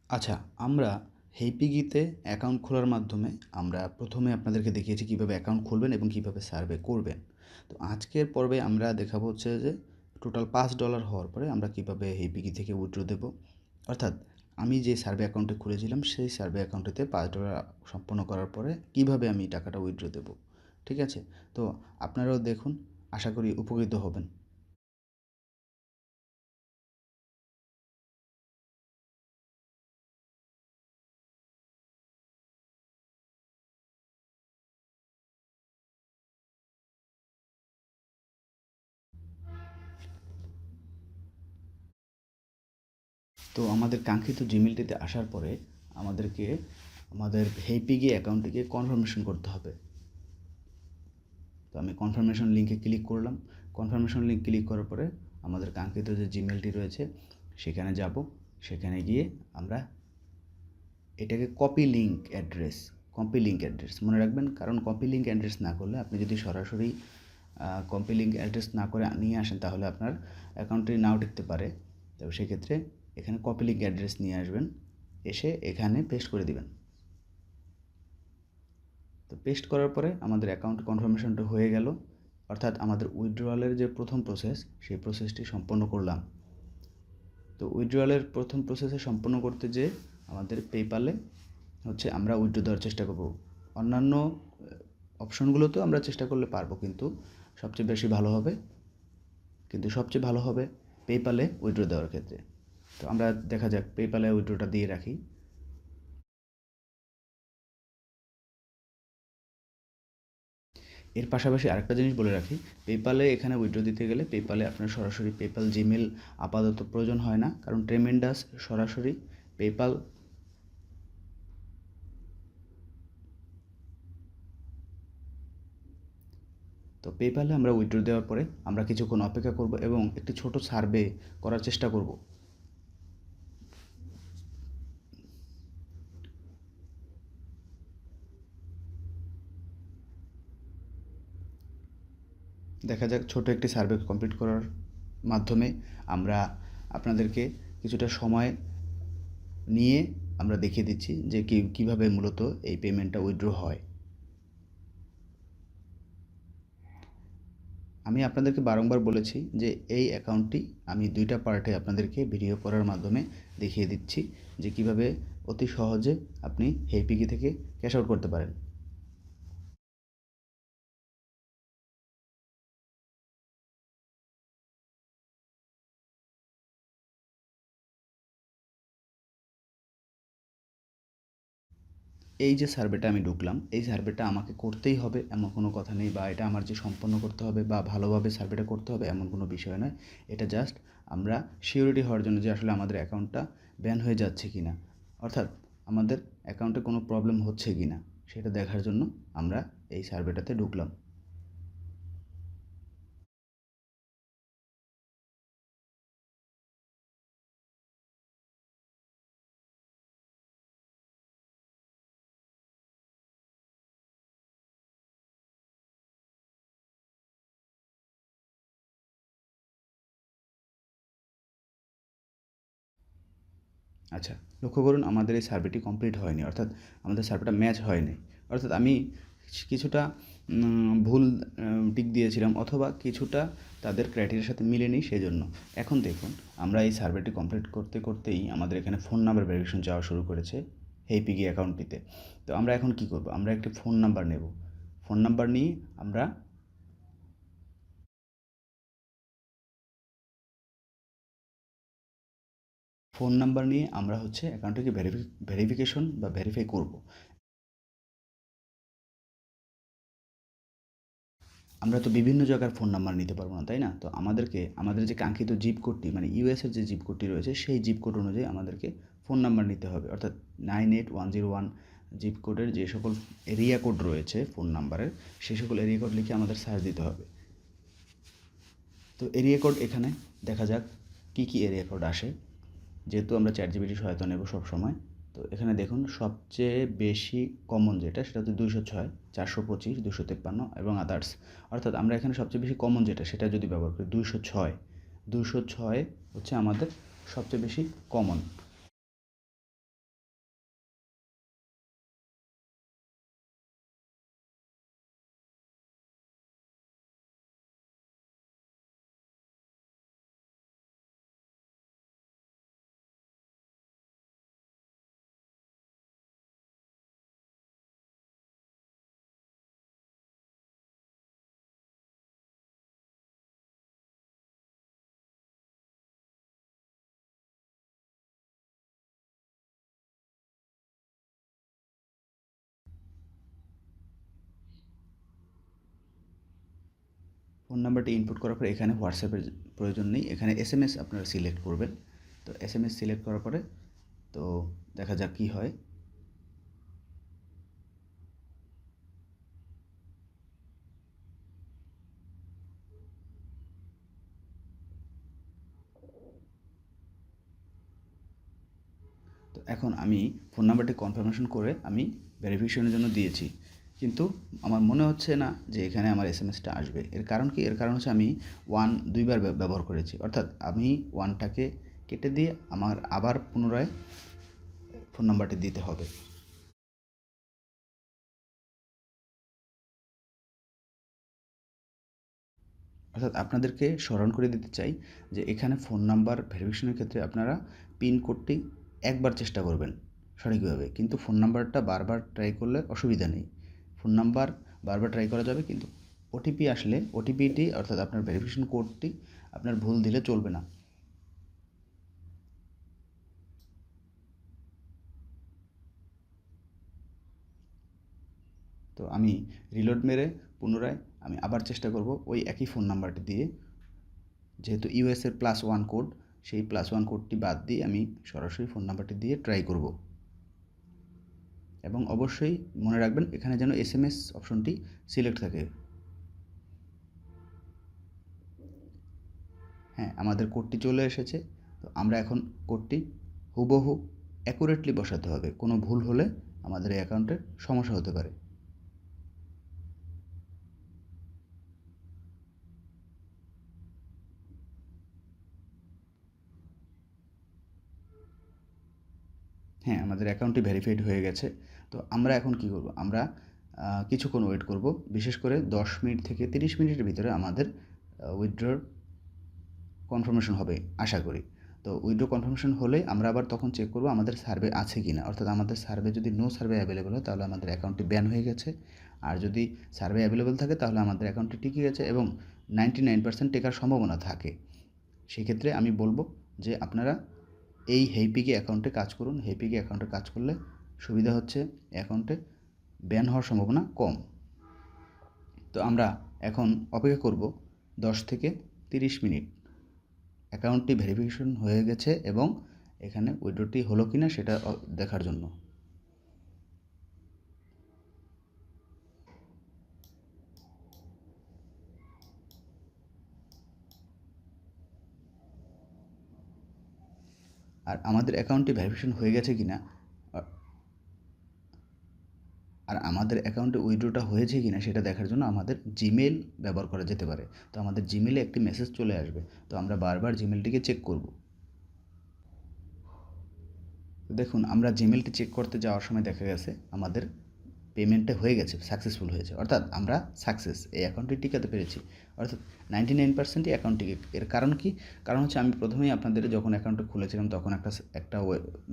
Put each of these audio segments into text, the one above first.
আচ্ছা, আমরা হেইপিগিতে অ্যাকাউন্ট খোলার মাধ্যমে আমরা প্রথমে আপনাদেরকে দেখিয়েছি কীভাবে অ্যাকাউন্ট খুলবেন এবং কীভাবে সার্ভে করবেন। তো আজকের পর্বে আমরা দেখাবো হচ্ছে যে টোটাল $5 হওয়ার পরে আমরা কীভাবে হেইপিগি থেকে উইথড্র দেবো। অর্থাৎ আমি যে সার্ভে অ্যাকাউন্টে খুলেছিলাম সেই সার্ভে অ্যাকাউন্টেতে $5 সম্পন্ন করার পরে কীভাবে আমি টাকাটা উইথড্র দেবো। ঠিক আছে? তো আপনারাও দেখুন, আশা করি উপকৃত হবেন। তো আমাদের কাঙ্ক্ষিত জিমেলটিতে আসার পরে আমাদেরকে আমাদের হেইপিগি অ্যাকাউন্টটিকে কনফার্মেশন করতে হবে। তো আমি কনফার্মেশন লিঙ্কে ক্লিক করলাম। কনফার্মেশন লিঙ্ক ক্লিক করার পরে আমাদের কাঙ্ক্ষিত যে জিমেলটি রয়েছে সেখানে যাব। সেখানে গিয়ে আমরা এটাকে কপি লিঙ্ক অ্যাড্রেস মনে রাখবেন, কারণ কপি লিঙ্ক অ্যাড্রেস না করলে আপনি যদি সরাসরি কপি লিঙ্ক অ্যাড্রেস না করে নিয়ে আসেন তাহলে আপনার অ্যাকাউন্টটি নাও টিকতে পারে। তো সেক্ষেত্রে এখানে কপি লিঙ্ক অ্যাড্রেস নিয়ে আসবেন, এসে এখানে পেস্ট করে দিবেন। তো পেস্ট করার পরে আমাদের অ্যাকাউন্ট কনফার্মেশনটা হয়ে গেল, অর্থাৎ আমাদের উইথড্রয়ালের যে প্রথম প্রসেস সেই প্রসেসটি সম্পন্ন করলাম। তো উইথড্রয়ালের প্রথম প্রসেসে সম্পন্ন করতে যে আমাদের পেপ্যালে হচ্ছে আমরা উইথড্র দেওয়ার চেষ্টা করব। অন্যান্য অপশনগুলোতেও আমরা চেষ্টা করলে পারবো, কিন্তু সবচেয়ে ভালো হবে পেপ্যালে উইথড্র দেওয়ার ক্ষেত্রে। তো আমরা দেখা যাক পেপ্যালে উইথড্রটা দিয়ে রাখি। এর পাশাপাশি আরেকটা জিনিস বলে রাখি, পেপ্যালে এখানে উইথড্র দিতে গেলে পেপ্যালে আপনার সরাসরি পেপ্যাল জিমেল আপাতত প্রয়োজন হয় না, কারণ ট্রেমেন্ডাস সরাসরি পেপ্যাল তো পেপ্যালে আমরা উইথড্র দেওয়ার পরে আমরা কিছুক্ষণ অপেক্ষা করব এবং একটি ছোট সার্ভে করার চেষ্টা করব। দেখা যাক, ছোট একটি সার্ভে কমপ্লিট করার মাধ্যমে আমরা আপনাদেরকে কিছুটা সময় নিয়ে আমরা দেখিয়ে দিচ্ছি যে কীভাবে মূলত এই পেমেন্টটা উইথড্র হয়। আমি আপনাদেরকে বারংবার বলেছি যে এই অ্যাকাউন্টটি আমি 2টা পার্টে আপনাদেরকে ভিডিও করার মাধ্যমে দেখিয়ে দিচ্ছি যে কীভাবে অতি সহজে আপনি হেইপিগি থেকে ক্যাশ আউট করতে পারেন। এই যে সার্ভেটা আমি ঢুকলাম, এই সার্ভেটা আমাকে করতেই হবে এমন কোনো কথা নেই, বা এটা আমার যে সম্পন্ন করতে হবে বা ভালোভাবে সার্ভেটা করতে হবে এমন কোনো বিষয় নয়। এটা জাস্ট আমরা সিওরিটি হওয়ার জন্য যে আসলে আমাদের অ্যাকাউন্টটা ব্যান হয়ে যাচ্ছে কি না, অর্থাৎ আমাদের অ্যাকাউন্টে কোনো প্রবলেম হচ্ছে কি না সেটা দেখার জন্য আমরা এই সার্ভেটাতে ঢুকলাম। আচ্ছা, লক্ষ্য করুন আমাদের এই সার্ভেটি কমপ্লিট হয়নি, অর্থাৎ আমাদের সার্ভেটা ম্যাচ হয়নি। অর্থাৎ আমি কিছুটা ভুল টিক দিয়েছিলাম, অথবা কিছুটা তাদের ক্রাইটেরিয়ার সাথে মিলেনি সেজন্য। এখন দেখুন, আমরা এই সার্ভেটি কমপ্লিট করতে করতেই আমাদের এখানে ফোন নাম্বার ভেরিফিকেশন যাওয়া শুরু করেছে হেইপিগি অ্যাকাউন্টটিতে। তো আমরা এখন কী করব, আমরা একটি ফোন নাম্বার নেব। ফোন নাম্বার নিয়ে আমরা হচ্ছে অ্যাকাউন্টটিকে ভেরিফিকেশন বা ভেরিফাই করব। আমরা তো বিভিন্ন জায়গার ফোন নাম্বার নিতে পারবো না, তাই না? তো আমাদের যে কাঙ্ক্ষিত জিপ কোডটি, মানে ইউএসের যে জিপ কোডটি রয়েছে সেই জিপ কোড অনুযায়ী আমাদেরকে ফোন নাম্বার নিতে হবে, অর্থাৎ 98101 জিপ কোডের যে সকল এরিয়া কোড রয়েছে ফোন নাম্বারের, সেই সকল এরিয়া কোড লিখে আমাদের সার্চ দিতে হবে। তো এরিয়া কোড এখানে দেখা যাক কী এরিয়া কোড আসে, যেহেতু আমরা চ্যাটজিপিটির সহায়তা নেব সবসময়। তো এখানে দেখুন, সবচেয়ে বেশি কমন যেটা সেটা হচ্ছে 206, 425, 253 এবং আদার্স। অর্থাৎ আমরা এখানে সবচেয়ে বেশি কমন যেটা সেটা যদি ব্যবহার করি, 206 হচ্ছে আমাদের সবচেয়ে বেশি কমন। ফোন নাম্বারটি ইনপুট করার পরে এখানে হোয়াটসঅ্যাপের প্রয়োজন নেই, এখানে এসএমএস আপনারা সিলেক্ট করবেন। তো এসএমএস সিলেক্ট করার পরে তো দেখা যাক কী হয়। তো এখন আমি ফোন নাম্বারটি কনফার্মেশন করে আমি ভেরিফিকেশনের জন্য দিয়েছি, কিন্তু আমার মনে হচ্ছে না যে এখানে আমার এসএমএসটা আসবে। এর কারণ কি? এর কারণ হচ্ছে আমি দুইবার ব্যবহার করেছি, অর্থাৎ আমি ওয়ানটাকে কেটে দিয়ে আমার আবার পুনরায় ফোন নাম্বারটি দিতে হবে। অর্থাৎ আপনাদেরকে স্মরণ করে দিতে চাই যে এখানে ফোন নাম্বার ভেরিফিকেশনের ক্ষেত্রে আপনারা পিন কোডটি একবার চেষ্টা করবেন সঠিকভাবে, কিন্তু ফোন নাম্বারটা বারবার ট্রাই করলে অসুবিধা নেই। ফোন নাম্বার বারবার ট্রাই করা যাবে, কিন্তু ওটিপি আসলে ওটিপিটি অর্থাৎ আপনার ভেরিফিকেশন কোডটি আপনার ভুল দিলে চলবে না। তো আমি রিলোড মেরে পুনরায় আমি আবার চেষ্টা করব ওই একই ফোন নাম্বারটি দিয়ে, যেহেতু ইউএসের +1 কোড, সেই +1 কোডটি বাদ দিয়ে আমি সরাসরি ফোন নাম্বারটি দিয়ে ট্রাই করব। এবং অবশ্যই মনে রাখবেন এখানে যেন এসএমএস অপশনটি সিলেক্ট থাকে। হ্যাঁ, আমাদের কোডটি চলে এসেছে। তো আমরা এখন কোডটি হুবহু অ্যাকুরেটলি বসাতে হবে, কোনো ভুল হলে আমাদের এই অ্যাকাউন্টে সমস্যা হতে পারে। হ্যাঁ, আমাদের অ্যাকাউন্টটি ভেরিফাইড হয়ে গেছে। তো আমরা এখন কী করব? আমরা কিছুক্ষণ ওয়েট করব, বিশেষ করে 10 মিনিট থেকে 30 মিনিটের ভিতরে আমাদের উইথড্রর কনফার্মেশন হবে আশা করি। তো উইথড্র কনফার্মেশন হলে আমরা আবার তখন চেক করব আমাদের সার্ভে আছে কি না, অর্থাৎ আমাদের সার্ভে যদি নো সার্ভে অ্যাভেলেবল হয় তাহলে আমাদের অ্যাকাউন্টটি ব্যান হয়ে গেছে, আর যদি সার্ভে অ্যাভেলেবল থাকে তাহলে আমাদের অ্যাকাউন্টটি টিকে গেছে এবং 99% টেকার সম্ভাবনা থাকে। সেক্ষেত্রে আমি বলবো যে আপনারা এই হেইপিকে অ্যাকাউন্টে কাজ করুন। হেইপিকে অ্যাকাউন্টে কাজ করলে সুবিধা হচ্ছে অ্যাকাউন্টে ব্যান হওয়ার সম্ভাবনা কম। তো আমরা এখন অপেক্ষা করব 10 থেকে 30 মিনিট। অ্যাকাউন্টটি ভেরিফিকেশন হয়ে গেছে এবং এখানে উইথড্রটি হলো কি না সেটা দেখার জন্য। আর আমাদের অ্যাকাউন্টটি ভেরিফিকেশন হয়ে গেছে কি না আর আমাদের অ্যাকাউন্টে উইথড্রটা হয়েছে কি না সেটা দেখার জন্য আমাদের জিমেল ব্যবহার করা যেতে পারে। তো আমাদের জিমেলে একটি মেসেজ চলে আসবে, তো আমরা বারবার জিমেলটিকে চেক করব। দেখুন, আমরা জিমেলটি চেক করতে যাওয়ার সময় দেখা গেছে আমাদের পেমেন্টটা হয়ে গেছে, সাকসেসফুল হয়েছে, অর্থাৎ আমরা সাকসেস এই অ্যাকাউন্টটি টিকাতে পেরেছি, অর্থাৎ 99%ই অ্যাকাউন্টটি। এর কারণ কি? কারণ হচ্ছে আমি প্রথমেই আপনাদের যখন অ্যাকাউন্টটা খুলেছিলাম তখন একটা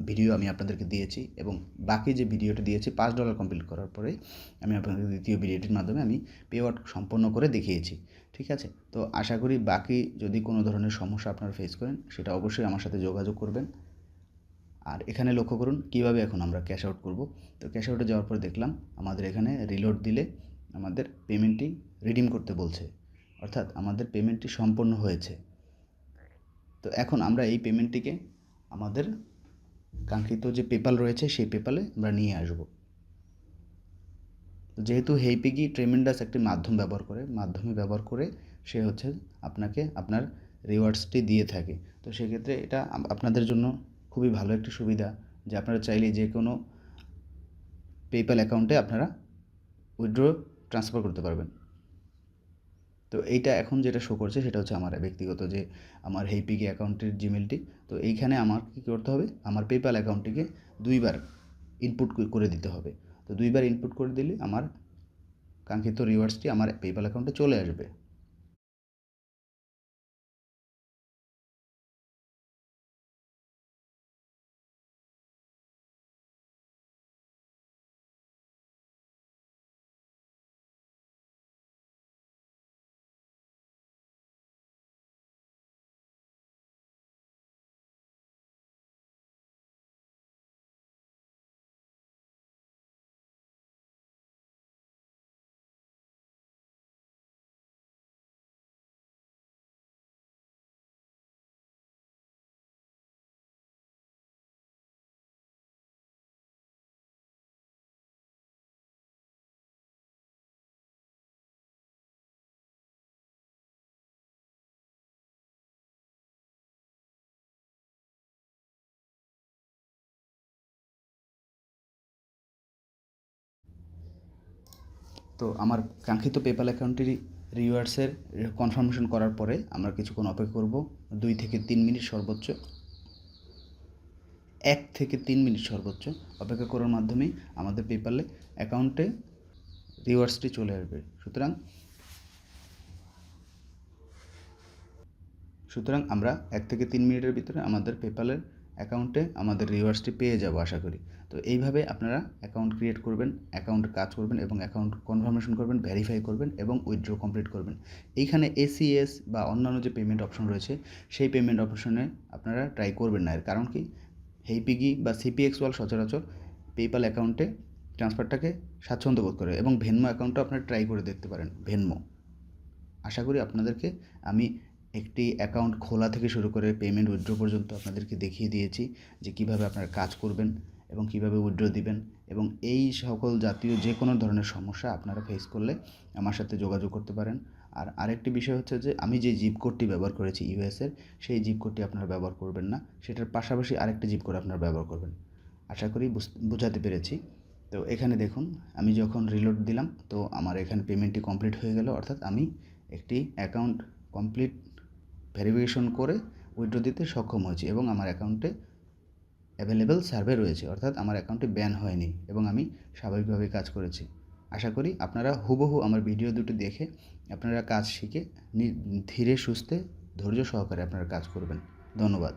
ভিডিও আমি আপনাদেরকে দিয়েছি এবং বাকি যে ভিডিওটি দিয়েছি $5 কমপ্লিট করার পরে আমি আপনাদের দ্বিতীয় ভিডিওটির মাধ্যমে আমি পে আউট সম্পন্ন করে দেখিয়েছি। ঠিক আছে? তো আশা করি বাকি যদি কোনো ধরনের সমস্যা আপনারা ফেস করেন সেটা অবশ্যই আমার সাথে যোগাযোগ করবেন। আর এখানে লক্ষ্য করুন কীভাবে এখন আমরা ক্যাশ আউট করব। তো ক্যাশ আউটে যাওয়ার পর দেখলাম আমাদের এখানে রিলোড দিলে আমাদের পেমেন্টটি রিডিম করতে বলছে, অর্থাৎ আমাদের পেমেন্টটি সম্পন্ন হয়েছে। তো এখন আমরা এই পেমেন্টটিকে আমাদের কাঙ্ক্ষিত যে পেপাল রয়েছে সেই পেপালে আমরা নিয়ে আসব। যেহেতু হেইপিগি ট্রেমেন্ডাস একটি মাধ্যমে ব্যবহার করে সে হচ্ছে আপনাকে আপনার রিওয়ার্ডসটি দিয়ে থাকে। তো সেক্ষেত্রে এটা আপনাদের জন্য খুবই ভালো একটি সুবিধা যে আপনারা চাইলে যে কোনো পেপ্যাল অ্যাকাউন্টে আপনারা উইথড্র ট্রান্সফার করতে পারবেন। তো এইটা এখন যেটা শো করছে সেটা হচ্ছে আমার ব্যক্তিগত যে আমার হেইপিগি অ্যাকাউন্টের জিমেলটি। তো এইখানে আমার কী করতে হবে? আমার পেপ্যাল অ্যাকাউন্টটিকে 2 বার ইনপুট করে দিতে হবে। তো 2 বার ইনপুট করে দিলে আমার কাঙ্ক্ষিত রিওয়ার্ডসটি আমার পেপ্যাল অ্যাকাউন্টে চলে আসবে। তো আমার কাঙ্ক্ষিত পেপ্যাল অ্যাকাউন্টেরই রিওয়ার্ডসের কনফার্মেশন করার পরে আমরা কিছুক্ষণ অপেক্ষা করব 2 থেকে 3 মিনিট সর্বোচ্চ 1 থেকে 3 মিনিট সর্বোচ্চ অপেক্ষা করার মাধ্যমেই আমাদের পেপ্যালে অ্যাকাউন্টে রিওয়ার্ডসটি চলে আসবে। সুতরাং আমরা 1 থেকে 3 মিনিটের ভিতরে আমাদের পেপ্যালের অ্যাকাউন্টে আমাদের রিওয়ার্ডসটি পেয়ে যাব আশা করি। তো এইভাবে আপনারা অ্যাকাউন্ট ক্রিয়েট করবেন, অ্যাকাউন্টে কাজ করবেন এবং অ্যাকাউন্ট কনফার্মেশন করবেন, ভেরিফাই করবেন এবং উইথড্র কমপ্লিট করবেন। এইখানে ACS বা অন্যান্য যে পেমেন্ট অপশন রয়েছে সেই পেমেন্ট অপশনে আপনারা ট্রাই করবেন না। এর কারণ কি, হেইপিগি বা CPX ওয়াল সচরাচর পেপ্যাল অ্যাকাউন্টে ট্রান্সফারটাকে স্বাচ্ছন্দ্য বোধ করে এবং ভেনমো অ্যাকাউন্টও আপনারা ট্রাই করে দেখতে পারেন। ভেনমো, আশা করি আপনাদেরকে আমি একটি অ্যাকাউন্ট খোলা থেকে শুরু করে পেমেন্ট উইথড্র পর্যন্ত আপনাদেরকে দেখিয়ে দিয়েছি যে কীভাবে আপনারা কাজ করবেন এবং কীভাবে উইথড্র দিবেন। এবং এই সকল জাতীয় যে কোনো ধরনের সমস্যা আপনারা ফেস করলে আমার সাথে যোগাযোগ করতে পারেন। আর আরেকটি বিষয় হচ্ছে যে আমি যে জিপ কোডটি ব্যবহার করেছি ইউএসের, সেই জিপ কোডটি আপনারা ব্যবহার করবেন না, সেটার পাশাপাশি আরেকটি জিপ কোড আপনারা ব্যবহার করবেন। আশা করি বোঝাতে পেরেছি। তো এখানে দেখুন, আমি যখন রিলোড দিলাম তো আমার এখানে পেমেন্টটি কমপ্লিট হয়ে গেল, অর্থাৎ আমি একটি অ্যাকাউন্ট কমপ্লিট ভেরিফিকেশন করে উইথড্র দিতে সক্ষম হয়েছি এবং আমার অ্যাকাউন্টে অ্যাভেলেবেল সার্ভে রয়েছে, অর্থাৎ আমার অ্যাকাউন্টে ব্যান হয়নি এবং আমি স্বাভাবিকভাবে কাজ করেছি। আশা করি আপনারা হুবহু আমার ভিডিও দুটো দেখে আপনারা কাজ শিখে ধীরে সুস্থে ধৈর্য সহকারে আপনারা কাজ করবেন। ধন্যবাদ।